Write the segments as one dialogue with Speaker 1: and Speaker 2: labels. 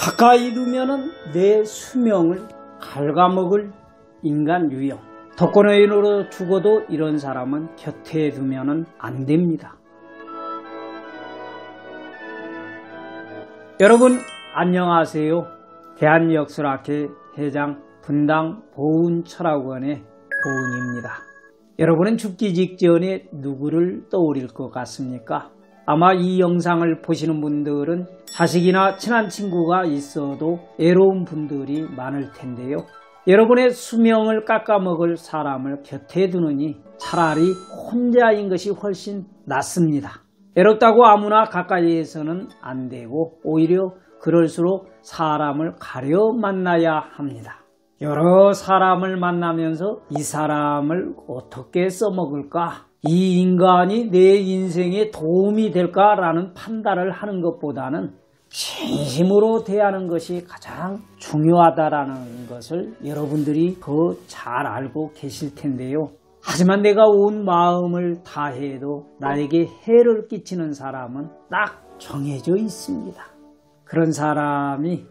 Speaker 1: 가까이 두면은 내 수명을 갉아먹을 인간 유형. 독거노인으로 죽어도 이런 사람은 곁에 두면은 안 됩니다. 여러분 안녕하세요. 대한역술학회 회장 분당 보훈철학원의 보훈입니다. 여러분은 죽기 직전에 누구를 떠올릴 것 같습니까? 아마 이 영상을 보시는 분들은 자식이나 친한 친구가 있어도 애로운 분들이 많을 텐데요. 여러분의 수명을 깎아먹을 사람을 곁에 두느니 차라리 혼자인 것이 훨씬 낫습니다. 애롭다고 아무나 가까이에서는 안 되고 오히려 그럴수록 사람을 가려 만나야 합니다. 여러 사람을 만나면서 이 사람을 어떻게 써먹을까? 이 인간이 내 인생에 도움이 될까라는 판단을 하는 것보다는 진심으로 대하는 것이 가장 중요하다라는 것을 여러분들이 더 잘 알고 계실 텐데요. 하지만 내가 온 마음을 다해도 나에게 해를 끼치는 사람은 딱 정해져 있습니다. 그런 사람이 이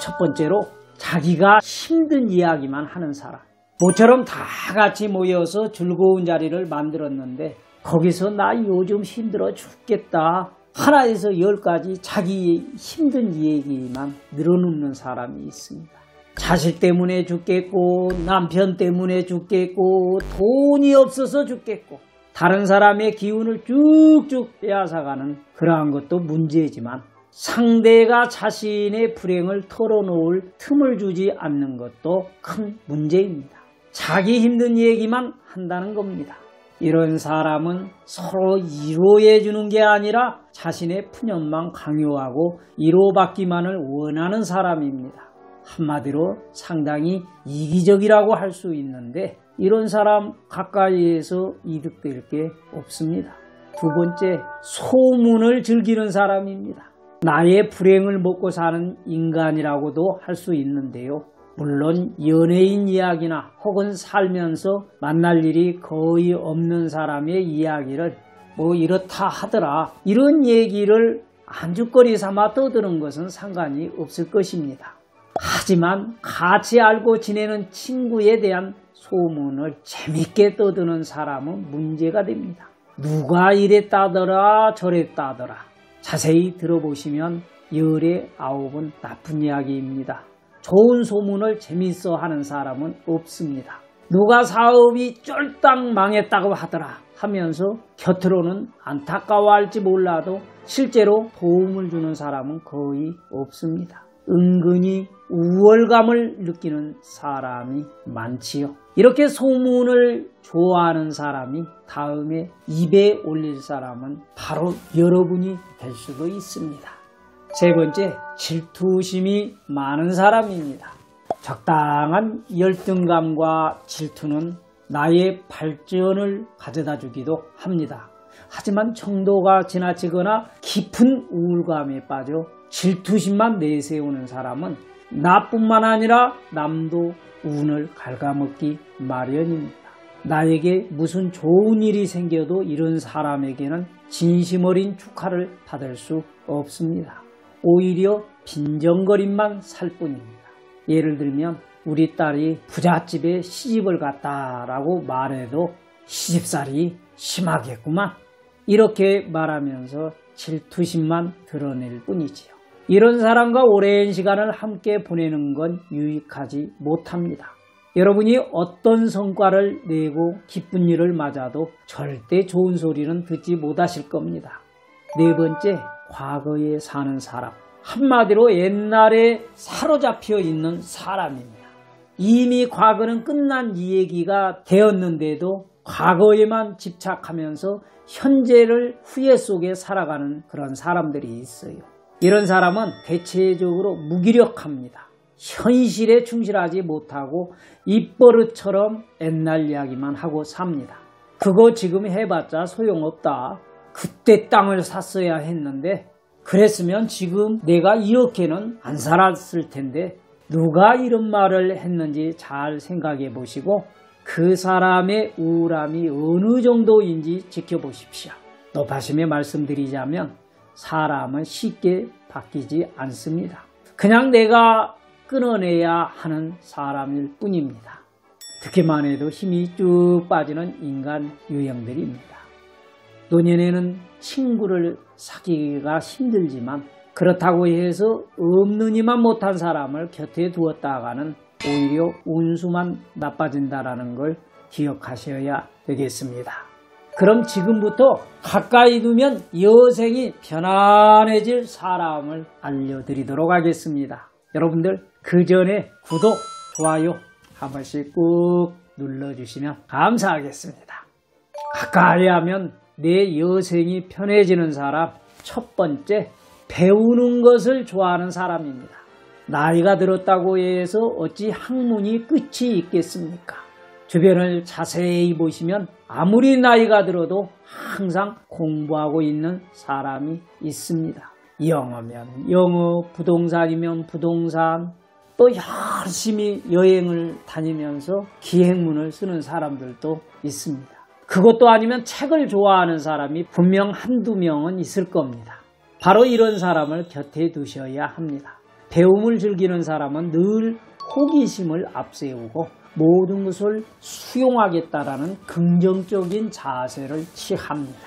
Speaker 1: 첫 번째로 자기가 힘든 이야기만 하는 사람. 모처럼 다 같이 모여서 즐거운 자리를 만들었는데 거기서 나 요즘 힘들어 죽겠다. 하나에서 10까지 자기 힘든 얘기만 늘어놓는 사람이 있습니다. 자식 때문에 죽겠고 남편 때문에 죽겠고 돈이 없어서 죽겠고 다른 사람의 기운을 쭉쭉 빼앗아가는 그러한 것도 문제지만 상대가 자신의 불행을 털어놓을 틈을 주지 않는 것도 큰 문제입니다. 자기 힘든 얘기만 한다는 겁니다. 이런 사람은 서로 위로해 주는 게 아니라 자신의 푸념만 강요하고 위로받기만을 원하는 사람입니다. 한마디로 상당히 이기적이라고 할 수 있는데 이런 사람 가까이에서 이득될 게 없습니다. 두 번째, 소문을 즐기는 사람입니다. 나의 불행을 먹고 사는 인간이라고도 할 수 있는데요. 물론 연예인 이야기나 혹은 살면서 만날 일이 거의 없는 사람의 이야기를 뭐 이렇다 하더라 이런 얘기를 안주거리 삼아 떠드는 것은 상관이 없을 것입니다. 하지만 같이 알고 지내는 친구에 대한 소문을 재밌게 떠드는 사람은 문제가 됩니다. 누가 이랬다더라 저랬다더라. 자세히 들어보시면 열의 9은 나쁜 이야기입니다. 좋은 소문을 재밌어 하는 사람은 없습니다. 누가 사업이 쫄딱 망했다고 하더라 하면서 곁으로는 안타까워할지 몰라도 실제로 도움을 주는 사람은 거의 없습니다. 은근히 우월감을 느끼는 사람이 많지요. 이렇게 소문을 좋아하는 사람이 다음에 입에 올릴 사람은 바로 여러분이 될 수도 있습니다. 세 번째, 질투심이 많은 사람입니다. 적당한 열등감과 질투는 나의 발전을 가져다 주기도 합니다. 하지만 정도가 지나치거나 깊은 우울감에 빠져 질투심만 내세우는 사람은 나뿐만 아니라 남도 운을 갉아먹기 마련입니다. 나에게 무슨 좋은 일이 생겨도 이런 사람에게는 진심 어린 축하를 받을 수 없습니다. 오히려 빈정거림만 살 뿐입니다. 예를 들면 우리 딸이 부잣집에 시집을 갔다라고 말해도 시집살이 심하겠구만 이렇게 말하면서 질투심만 드러낼 뿐이지요. 이런 사람과 오랜 시간을 함께 보내는 건 유익하지 못합니다. 여러분이 어떤 성과를 내고 기쁜 일을 맞아도 절대 좋은 소리는 듣지 못하실 겁니다. 네 번째, 과거에 사는 사람. 한마디로 옛날에 사로잡혀 있는 사람입니다. 이미 과거는 끝난 이야기가 되었는데도 과거에만 집착하면서 현재를 후회 속에 살아가는 그런 사람들이 있어요. 이런 사람은 대체적으로 무기력합니다. 현실에 충실하지 못하고 입버릇처럼 옛날 이야기만 하고 삽니다. 그거 지금 해봤자 소용없다. 그때 땅을 샀어야 했는데 그랬으면 지금 내가 이렇게는 안 살았을 텐데 누가 이런 말을 했는지 잘 생각해 보시고 그 사람의 우울함이 어느 정도인지 지켜보십시오. 높아심에 말씀드리자면 사람은 쉽게 바뀌지 않습니다. 그냥 내가 끊어내야 하는 사람일 뿐입니다. 듣기만 해도 힘이 쭉 빠지는 인간 유형들입니다. 노년에는 친구를 사귀기가 힘들지만 그렇다고 해서 없느니만 못한 사람을 곁에 두었다가는 오히려 운수만 나빠진다는 걸 기억하셔야 되겠습니다. 그럼 지금부터 가까이 두면 여생이 편안해질 사람을 알려드리도록 하겠습니다. 여러분들 그 전에 구독, 좋아요 한 번씩 꾹 눌러주시면 감사하겠습니다. 가까이 하면 내 여생이 편해지는 사람, 첫 번째, 배우는 것을 좋아하는 사람입니다. 나이가 들었다고 해서 어찌 학문이 끝이 있겠습니까? 주변을 자세히 보시면 아무리 나이가 들어도 항상 공부하고 있는 사람이 있습니다. 영어면 영어, 부동산이면 부동산, 또 열심히 여행을 다니면서 기행문을 쓰는 사람들도 있습니다. 그것도 아니면 책을 좋아하는 사람이 분명 한두 명은 있을 겁니다. 바로 이런 사람을 곁에 두셔야 합니다. 배움을 즐기는 사람은 늘 호기심을 앞세우고 모든 것을 수용하겠다라는 긍정적인 자세를 취합니다.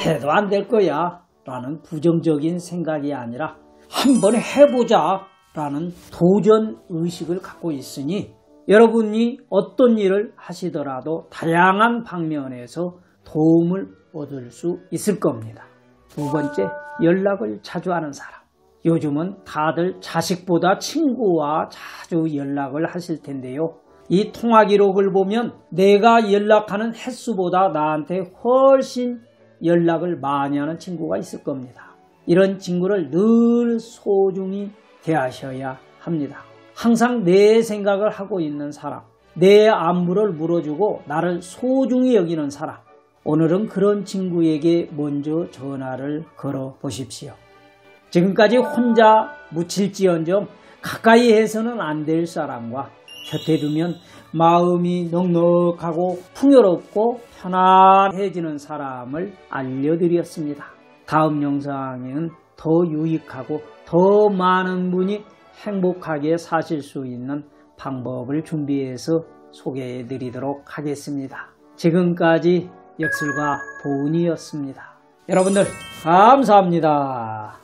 Speaker 1: 해도 안 될 거야 라는 부정적인 생각이 아니라 한번 해보자 라는 도전 의식을 갖고 있으니 여러분이 어떤 일을 하시더라도 다양한 방면에서 도움을 얻을 수 있을 겁니다. 두 번째, 연락을 자주 하는 사람. 요즘은 다들 자식보다 친구와 자주 연락을 하실 텐데요. 이 통화 기록을 보면 내가 연락하는 횟수보다 나한테 훨씬 연락을 많이 하는 친구가 있을 겁니다. 이런 친구를 늘 소중히 대하셔야 합니다. 항상 내 생각을 하고 있는 사람, 내 안부를 물어주고 나를 소중히 여기는 사람, 오늘은 그런 친구에게 먼저 전화를 걸어 보십시오. 지금까지 혼자 묻힐지언정 가까이 해서는 안 될 사람과 곁에 두면 마음이 넉넉하고 풍요롭고 편안해지는 사람을 알려드렸습니다. 다음 영상에는 더 유익하고 더 많은 분이 행복하게 사실 수 있는 방법을 준비해서 소개해 드리도록 하겠습니다. 지금까지 역술가 보은이었습니다. 여러분들 감사합니다.